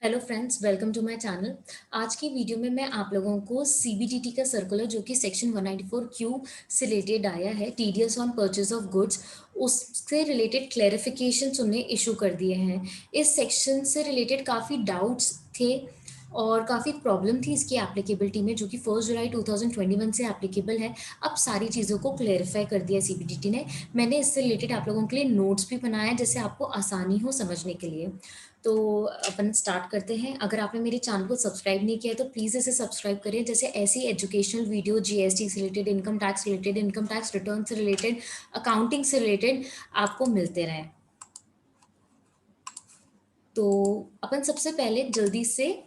Hello friends, welcome to my channel. आज की video में मैं आप लोगों को सीबीडीटी का सर्कुलर जो कि सेक्शन 194 क्यू से रिलेटेड आया है, TDS on purchase of goods, उससे रिलेटेड क्लैरिफिकेशंस उन्हें इशू कर दिए हैं। इस सेक्शन से रिलेटेड काफ़ी डाउट्स थे और काफ़ी प्रॉब्लम थी इसकी एप्लीकेबिलिटी में, जो कि 1 जुलाई 2021 से एप्लीकेबल है। अब सारी चीज़ों को क्लैरिफाई कर दिया सीबीडीटी ने। मैंने इससे रिलेटेड आप लोगों के लिए नोट्स भी बनाए हैं जिससे आपको आसानी हो समझने के लिए। तो अपन स्टार्ट करते हैं। अगर आपने मेरे चैनल को सब्सक्राइब नहीं किया है तो प्लीज़ इसे सब्सक्राइब करें, जैसे ऐसी एजुकेशनल वीडियो जीएसटी से रिलेटेड, इनकम टैक्स रिटर्न से रिलेटेड, अकाउंटिंग से रिलेटेड आपको मिलते रहें। तो अपन सबसे पहले जल्दी से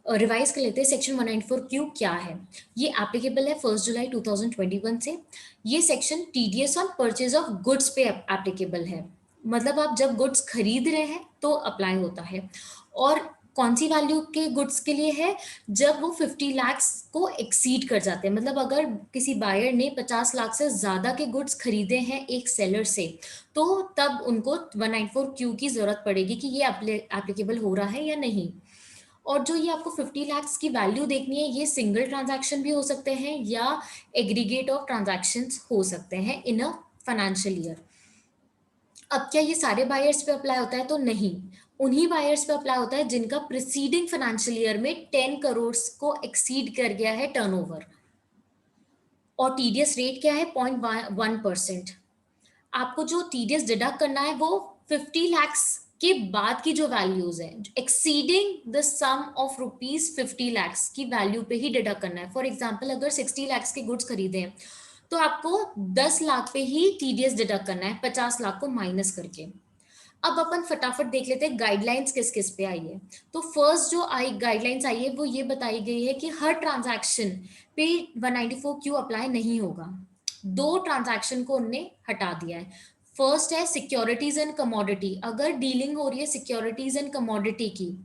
रिवाइज कर लेते हैं सेक्शन 194 क्यू क्या है। ये एप्लीकेबल है 1 जुलाई 2021 से। ये section TDS on purchase of goods पे एप्लीकेबल है, मतलब आप जब गुड्स खरीद रहे हैं तो अप्लाई होता है। और कौन सी वैल्यू के गुड्स के लिए है? जब वो 50 लाख को एक्सीड कर जाते हैं, मतलब अगर किसी बायर ने 50 लाख से ज़्यादा के गुड्स खरीदे हैं एक सेलर से, तो तब उनको 194 क्यू की ज़रूरत पड़ेगी कि ये एप्लीकेबल हो रहा है या नहीं। और जो ये आपको 50 लाख्स की वैल्यू देखनी है, ये सिंगल ट्रांजैक्शन भी हो सकते हैं या एग्रीगेट ऑफ ट्रांजैक्शंस हो सकते हैं इन अ फाइनेंशियल ईयर। अब क्या ये सारे बायर्स पे अप्लाई होता है? तो नहीं, उन्हीं बायर्स पे अप्लाई होता है जिनका प्रिसीडिंग फाइनेंशियल ईयर में 10 करोड़ को एक्सीड कर गया है टर्नओवर। और टीडीएस रेट क्या है? 0.1%। आपको जो टीडीएस डिडक्ट करना है वो 50 लैक्स के बाद की जो वैल्यूज है, exceeding the sum of rupees 50 lakhs की वैल्यू पे ही डिडक्ट करना है। फॉर एग्जांपल अगर 60 लैक्स के गुड्स खरीदे हैं तो आपको 10 लाख पे ही टीडीएस डिडक्ट करना है, 50 लाख को माइनस करके। अब अपन फटाफट देख लेते हैं गाइडलाइंस किस किस पे आई है। तो फर्स्ट जो आई गाइडलाइंस आई है वो ये बताई गई है कि हर ट्रांजैक्शन पे 194 क्यू अप्लाई नहीं होगा। दो ट्रांजैक्शन को उनने हटा दिया है। फर्स्ट है सिक्योरिटीज एंड कमोडिटी। अगर डीलिंग हो रही है सिक्योरिटीज एंड कमोडिटी की,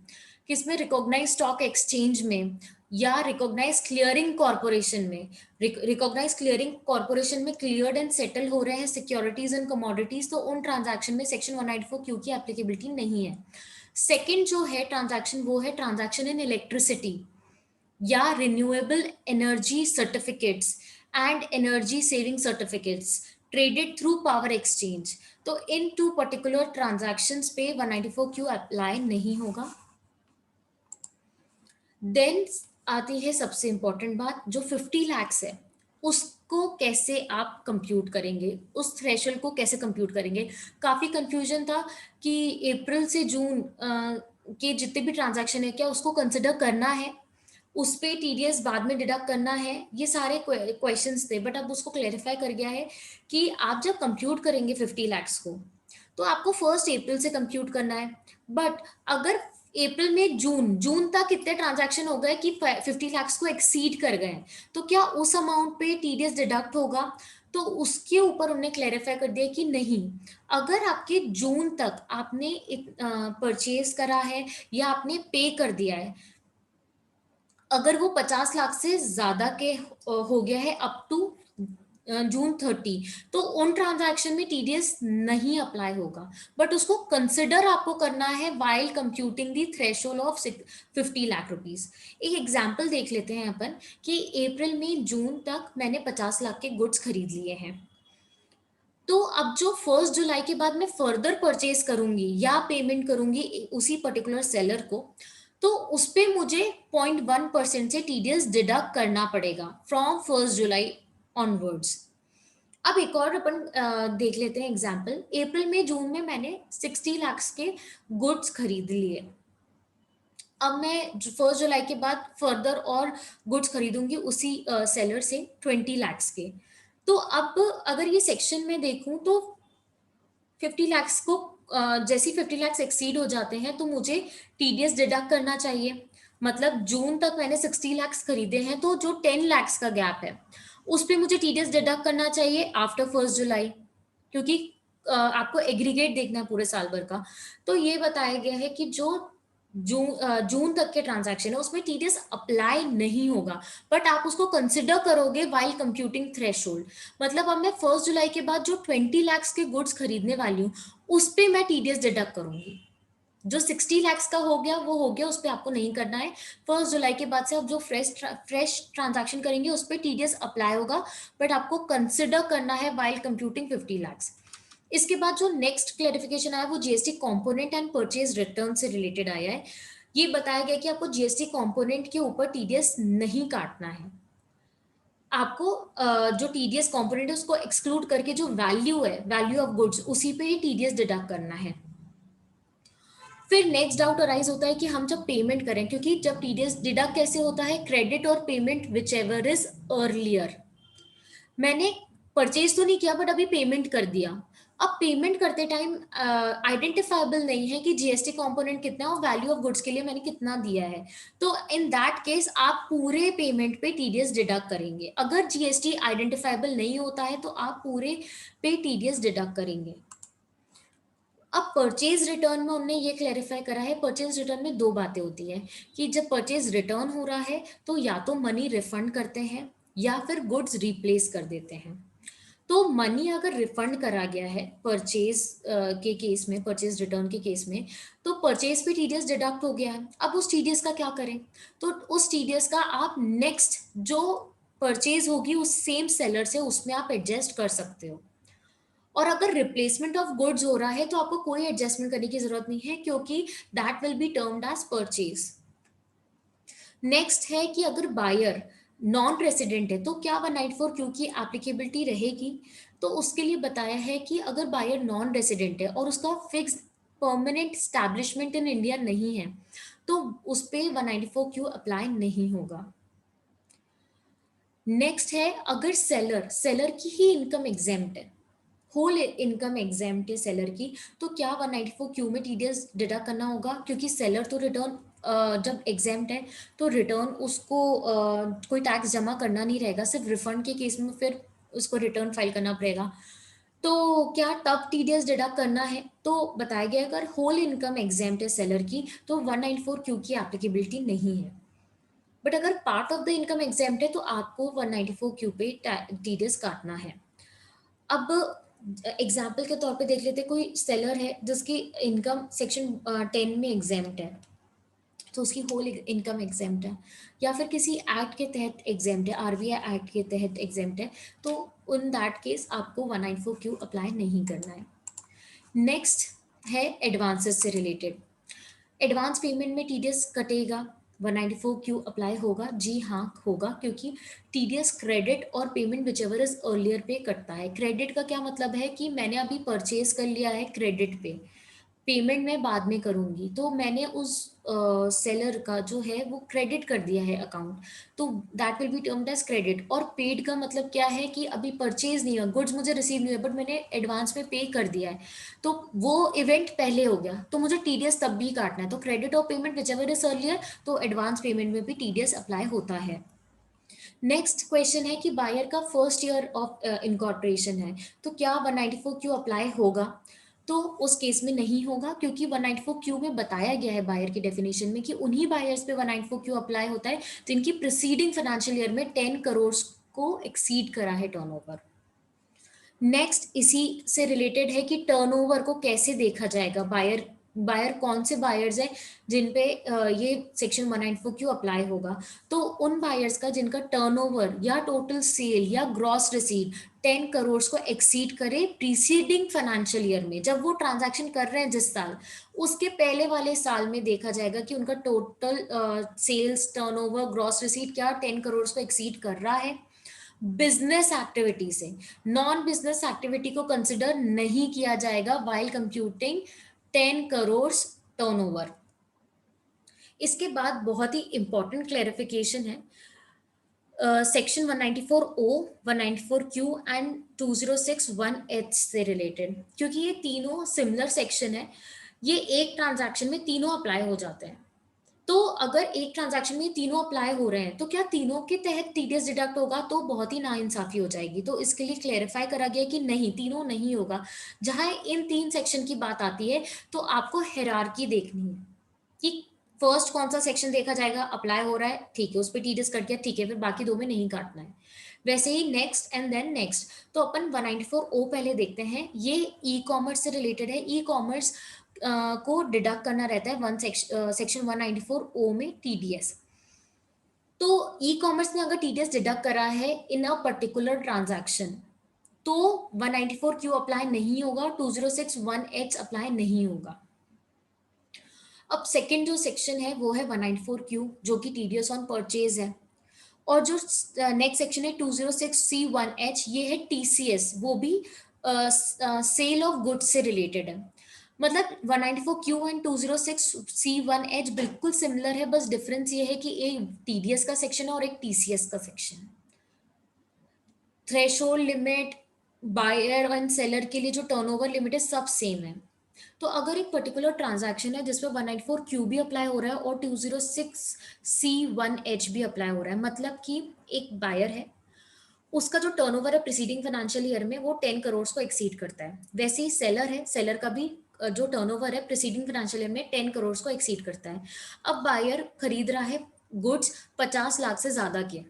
किसमें? रिकॉग्नाइज स्टॉक एक्सचेंज में या रिकॉग्नाइज क्लियरिंग कॉर्पोरेशन में। रिकॉग्नाइज क्लियरिंग कॉर्पोरेशन में क्लियर्ड एंड सेटल हो रहे हैं सिक्योरिटीज एंड कमोडिटीज, तो उन ट्रांजैक्शन में सेक्शन 194 क्यू की एप्लीकेबिलिटी नहीं है। सेकंड जो है ट्रांजैक्शन, वो है ट्रांजैक्शन इन इलेक्ट्रिसिटी या renewable energy certificates and energy saving certificates traded through power exchange. तो इन टू पर्टिकुलर ट्रांजैक्शंस पे 194 क्यू अप्लाई नहीं होगा। देन आती है सबसे इंपॉर्टेंट बात, जो 50 लैक्स है उसको कैसे आप कंप्यूट करेंगे, उस थ्रेशोल्ड को कैसे कंप्यूट करेंगे। काफी कंफ्यूजन था कि अप्रैल से जून के जितने भी ट्रांजैक्शन है क्या उसको कंसिडर करना है, उस पे टीडीएस बाद में डिडक्ट करना है, ये सारे क्वेश्चंस थे। बट अब उसको क्लेरिफाई कर गया है कि आप जब कंप्यूट करेंगे 50 लैक्स को तो आपको 1 अप्रैल से कंप्यूट करना है। बट अगर अप्रैल में जून जून तक कितने ट्रांजैक्शन हो गए कि 50 लैक्स को एक्सीड कर गए, तो क्या उस अमाउंट पे टीडीएस डिडक्ट होगा? तो उसके ऊपर उन्होंने क्लेरिफाई कर दिया कि नहीं, अगर आपके जून तक आपने परचेज करा है या आपने पे कर दिया है, अगर वो 50 लाख से ज्यादा के हो गया है अप टू जून 30, तो उन ट्रांजैक्शन में टीडीएस नहीं अप्लाई होगा। बट उसको कंसिडर आपको करना है while computing the threshold of 50 lakh rupees. एक एग्जांपल देख लेते हैं अपन कि अप्रैल में जून तक मैंने 50 लाख के गुड्स खरीद लिए हैं। तो अब जो 1 जुलाई के बाद मैं फर्दर परचेज करूंगी या पेमेंट करूंगी उसी पर्टिकुलर सेलर को, तो उस पे मुझे 0.1% से टीडीएस डिडक्ट करना पड़ेगा फ्रॉम 1 जुलाई ऑनवर्ड्स। अब एक और अपन देख लेते हैं एग्जांपल। अप्रैल में जून में मैंने 60 लाख के गुड्स खरीद लिए। अब मैं 1 जुलाई के बाद फर्दर और गुड्स खरीदूंगी उसी सेलर से 20 लाख के। तो अब अगर ये सेक्शन में देखूं तो 50 लाख को जैसे 50 लाख एक्सीड हो जाते हैं तो मुझे टीडीएस डिडक्ट करना चाहिए। मतलब जून तक मैंने 60 लाख खरीदे हैं तो जो 10 लाख का गैप है उस पे मुझे टीडीएस डिडक्ट करना चाहिए आफ्टर 1 जुलाई, क्योंकि आपको एग्रीगेट देखना है पूरे साल भर का। तो ये बताया गया है कि जो जून तक के ट्रांजैक्शन है उसमें टीडीएस अप्लाई नहीं होगा, बट आप उसको कंसिडर करोगे वाइल कंप्यूटिंग थ्रेशोल्ड। मतलब अब मैं 1 जुलाई के बाद जो 20 लाख के गुड्स खरीदने वाली हूँ उस पे मैं टीडीएस डिडक्ट करूंगी, जो 60 लाख का हो गया वो हो गया, उस पे आपको नहीं करना है। 1 जुलाई के बाद से आप जो फ्रेश ट्रांजैक्शन करेंगे उस पे टीडीएस अप्लाई होगा, बट आपको कंसिडर करना है व्हाइल कंप्यूटिंग 50 लाख। इसके बाद जो नेक्स्ट क्लेरिफिकेशन आया वो GST component and purchase return से रिलेटेड आया है। ये बताया गया कि आपको जीएसटी कंपोनेंट के ऊपर टीडीएस नहीं काटना है। आपको जो टीडीएस कंपोनेंट है उसको एक्सक्लूड करके जो वैल्यू है, वैल्यू ऑफ गुड्स, उसी पे ही टीडीएस डिडक्ट करना है। फिर नेक्स्ट डाउट अराइज होता है कि हम जब पेमेंट करें, क्योंकि जब टीडीएस डिडक्ट कैसे होता है, क्रेडिट और payment which ever is earlier. मैंने परचेज तो नहीं किया बट अभी पेमेंट कर दिया। अब पेमेंट करते टाइम आइडेंटिफाइबल नहीं है कि जीएसटी कंपोनेंट कितना है और वैल्यू ऑफ गुड्स के लिए मैंने कितना दिया है। तो इन दैट केस आप पूरे पेमेंट पे टीडीएस डिडक्ट करेंगे। अगर जीएसटी आइडेंटिफाइबल नहीं होता है तो आप पूरे पे टीडीएस डिडक्ट करेंगे। अब परचेज रिटर्न में उन्होंने ये क्लैरिफाई करा है, परचेज रिटर्न में दो बातें होती है कि जब परचेज रिटर्न हो रहा है तो या तो मनी रिफंड करते हैं या फिर गुड्स रिप्लेस कर देते हैं। तो मनी अगर रिफंड करा गया है परचेज के केस में, परचेज रिटर्न के केस में, तो परचेज पे टीडीएस डिडक्ट हो गया है। अब उस टीडीएस का क्या करें? तो उस टीडीएस का आप नेक्स्ट जो परचेज होगी उस सेम सेलर से उसमें आप एडजस्ट कर सकते हो। और अगर रिप्लेसमेंट ऑफ गुड्स हो रहा है तो आपको कोई एडजस्टमेंट करने की जरूरत नहीं है, क्योंकि that will be termed as purchase. Next है कि अगर बायर नॉन रेसिडेंट है तो क्या 194 क्यू की एप्लीकेबिलिटी रहेगी? तो उसके लिए बताया है कि अगर बायर नॉन रेसिडेंट है और उसका fix permanent establishment in India नहीं है तो उस पे 194 क्यू अप्लाई नहीं होगा। नेक्स्ट है अगर सेलर सेलर की ही इनकम एग्जेम्प्ट है, होल इनकम एग्जाम्प्ट है सेलर की, तो क्या 194 क्यू में टीडीएस डिडक्ट करना होगा? क्योंकि सेलर तो रिटर्न जब एग्जाम्प्ट है तो रिटर्न उसको कोई टैक्स जमा करना नहीं रहेगा, सिर्फ रिफंड के केस में फिर उसको रिटर्न फाइल करना पड़ेगा। तो क्या तब टीडीएस डिडक्ट करना है? तो बताया गया अगर होल इनकम एग्जाम्प्ट है सेलर की तो 194 क्यू की एप्लीकेबिलिटी नहीं है। बट अगर part of the income exempt है तो आपको 194 क्यू पे टीडीएस काटना है। अब एग्जाम्पल के तौर पे देख लेते, कोई सेलर है जिसकी इनकम सेक्शन 10 में एग्जाम्प्ट है, तो उसकी होल इनकम एग्जाम्प्ट है, या फिर किसी एक्ट के तहत एग्जाम्प्ट है, आरबीआई एक्ट के तहत एग्जाम्प्ट है, तो उन दैट केस आपको 194 क्यू अप्लाई नहीं करना है। नेक्स्ट है एडवांसेस से रिलेटेड। एडवांस पेमेंट में टीडीएस कटेगा, 194 क्यू अप्लाई होगा? जी हाँ होगा, क्योंकि टीडीएस क्रेडिट और पेमेंट विचएवर इज अर्लियर पे कटता है। क्रेडिट का क्या मतलब है कि मैंने अभी परचेज कर लिया है क्रेडिट पे, पेमेंट मैं बाद में करूंगी, तो मैंने उस सेलर का जो है वो क्रेडिट कर दिया है अकाउंट, तो that will be termed as credit. और पेड का मतलब क्या है कि अभी परचेज नहीं हुआ, गुड्स मुझे रिसीव नहीं हुआ बट मैंने एडवांस में पे कर दिया है, तो वो इवेंट पहले हो गया, तो मुझे टीडीएस तब भी काटना है। तो क्रेडिट और पेमेंट विचएवर इज अर्लियर, तो एडवांस पेमेंट में भी टीडीएस अप्लाई होता है। नेक्स्ट क्वेश्चन है कि बायर का फर्स्ट ईयर ऑफ इनकॉर्पोरेशन है, तो क्या 194 क्यू अप्लाई होगा? तो उस केस में नहीं होगा, क्योंकि 194 क्यू में बताया गया है बायर की डेफिनेशन में कि उन्हीं बायर्स पे 194 क्यू अप्लाई होता है जिनकी प्रीसीडिंग फाइनेंशियल ईयर में 10 करोड़ को एक्सीड करा है टर्नओवर। नेक्स्ट इसी से रिलेटेड है कि टर्नओवर को कैसे देखा जाएगा, बायर बायर कौन से बायर्स हैं जिन पे ये सेक्शन 194 क्यू अप्लाई होगा? तो उन बायर्स का जिनका टर्नओवर या टोटल सेल या ग्रॉस रिसीट 10 करोड़ को एक्सीड करे प्रीसीडिंग फाइनेंशियल ईयर में, जब वो ट्रांजैक्शन कर रहे हैं जिस साल, उसके पहले वाले साल में देखा जाएगा कि उनका total sales, turnover, gross receipt क्या 10 करोड़ को एक्सीड कर रहा है। बिजनेस एक्टिविटी से नॉन बिजनेस एक्टिविटी को कंसिडर नहीं किया जाएगा व्हाइल कंप्यूटिंग 10 करोड़ टर्नओवर। इसके बाद बहुत ही इंपॉर्टेंट क्लेरिफिकेशन है section 194 O, 194 Q and 2061 H से रिलेटेड, क्योंकि ये तीनों सिमिलर सेक्शन है, ये एक ट्रांजैक्शन में तीनों अप्लाई हो जाते हैं। तो अगर एक ट्रांजैक्शन में तीनों अप्लाई हो रहे हैं तो क्या तीनों के तहत टीडीएस डिडक्ट होगा? तो बहुत ही नाइंसाफी हो जाएगी, तो इसके लिए क्लेरिफाई करा गया कि नहीं, तीनों नहीं होगा। जहां इन तीन सेक्शन की बात आती है तो आपको हायरार्की देखनी है कि फर्स्ट कौन सा सेक्शन देखा जाएगा, अप्लाई हो रहा है ठीक है, उस पर टीडीएस कट गया ठीक है, फिर बाकी दो में नहीं काटना है। वैसे ही नेक्स्ट एंड देन नेक्स्ट, तो अपन 194 ओ पहले देखते हैं। ये ई कॉमर्स से रिलेटेड है। ई कॉमर्स को डिडक्ट करना रहता है सेक्शन 194 ओ में टीडीएस। तो ई कॉमर्स ने अगर टीडीएस डिडक्ट करा है इन अ पर्टिकुलर ट्रांजैक्शन, तो 194 क्यू अप्लाई नहीं होगा, 2061 एच अप्लाई नहीं होगा। अब सेकंड जो सेक्शन है वो है 194 क्यू, जो कि टीडीएस ऑन परचेज है। और जो नेक्स्ट सेक्शन है 206C1H, ये है टीसीएस, वो भी सेल ऑफ गुड्स से रिलेटेड है। मतलब 194Q एंड 206C1H बिल्कुल सिमिलर है, बस डिफरेंस ये है कि एक टीडीएस का सेक्शन है और एक टीसीएस का सेक्शन है। Threshold limit, buyer and seller के लिए जो टर्नओवर लिमिट है, सब सेम है। तो अगर एक पर्टिकुलर ट्रांजैक्शन है जिसपे 194 क्यू भी अप्लाई हो रहा है और 206C1H भी अप्लाई हो रहा है, मतलब कि एक बायर है, उसका जो टर्नओवर है प्रीसीडिंग फाइनेंशियल ईयर में वो 10 करोड़ को एक्सीड करता है। वैसे ही सेलर है, सेलर का भी जो टर्नओवर है प्रीसीडिंग फाइनेंशियल ईयर में 10 करोड़ को एक्सीड करता है। अब बायर खरीद रहा है गुड्स 50 लाख से ज्यादा के,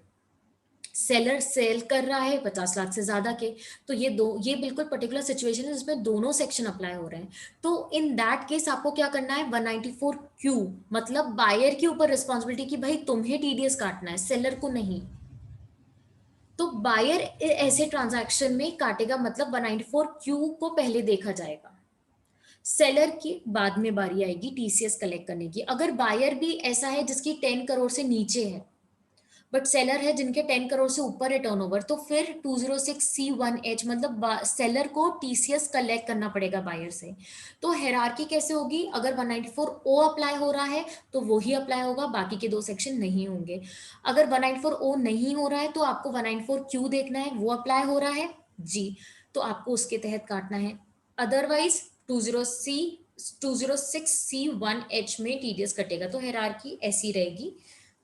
सेलर सेल कर रहा है 50 लाख से ज्यादा के। तो ये बिल्कुल पर्टिकुलर सिचुएशन है जिसमें दोनों सेक्शन अप्लाई हो रहे हैं। तो इन दैट केस आपको क्या करना है, 194 क्यू, मतलब बायर के ऊपर रिस्पॉन्सिबिलिटी कि भाई तुम्हें टीडीएस काटना है, सेलर को नहीं। तो बायर ऐसे ट्रांजैक्शन में काटेगा, मतलब 194 क्यू को पहले देखा जाएगा, सेलर की बाद में बारी आएगी टीसीएस कलेक्ट करने की। अगर बायर भी ऐसा है जिसकी 10 करोड़ से नीचे है बट सेलर है जिनके 10 करोड़ से ऊपर है टर्नओवर, तो फिर 206C1H, मतलब सेलर को टीसीएस कलेक्ट करना पड़ेगा बायर से। तो हेरारकी कैसे होगी, अगर 194O अप्लाई हो रहा है तो वो ही अप्लाई होगा, बाकी के दो सेक्शन नहीं होंगे। अगर 194O नहीं हो रहा है तो आपको 194Q देखना है, वो अप्लाई हो रहा है जी, तो आपको उसके तहत काटना है। अदरवाइज 206C1H में टीडीएस कटेगा। तो हेरारकी ऐसी रहेगी।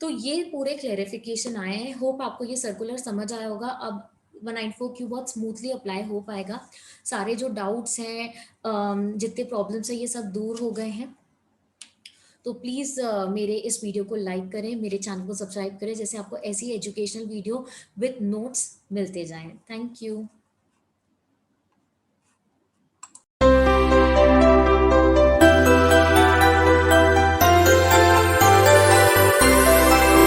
तो ये पूरे क्लेरिफिकेशन आए हैं, होप आपको ये सर्कुलर समझ आया होगा। अब 194Q बहुत स्मूथली अप्लाई हो पाएगा, सारे जो डाउट्स हैं, जितने प्रॉब्लम्स हैं, ये सब दूर हो गए हैं। तो प्लीज़ मेरे इस वीडियो को लाइक करें, मेरे चैनल को सब्सक्राइब करें, जैसे आपको ऐसी एजुकेशनल वीडियो विद नोट्स मिलते जाएं। Thank you.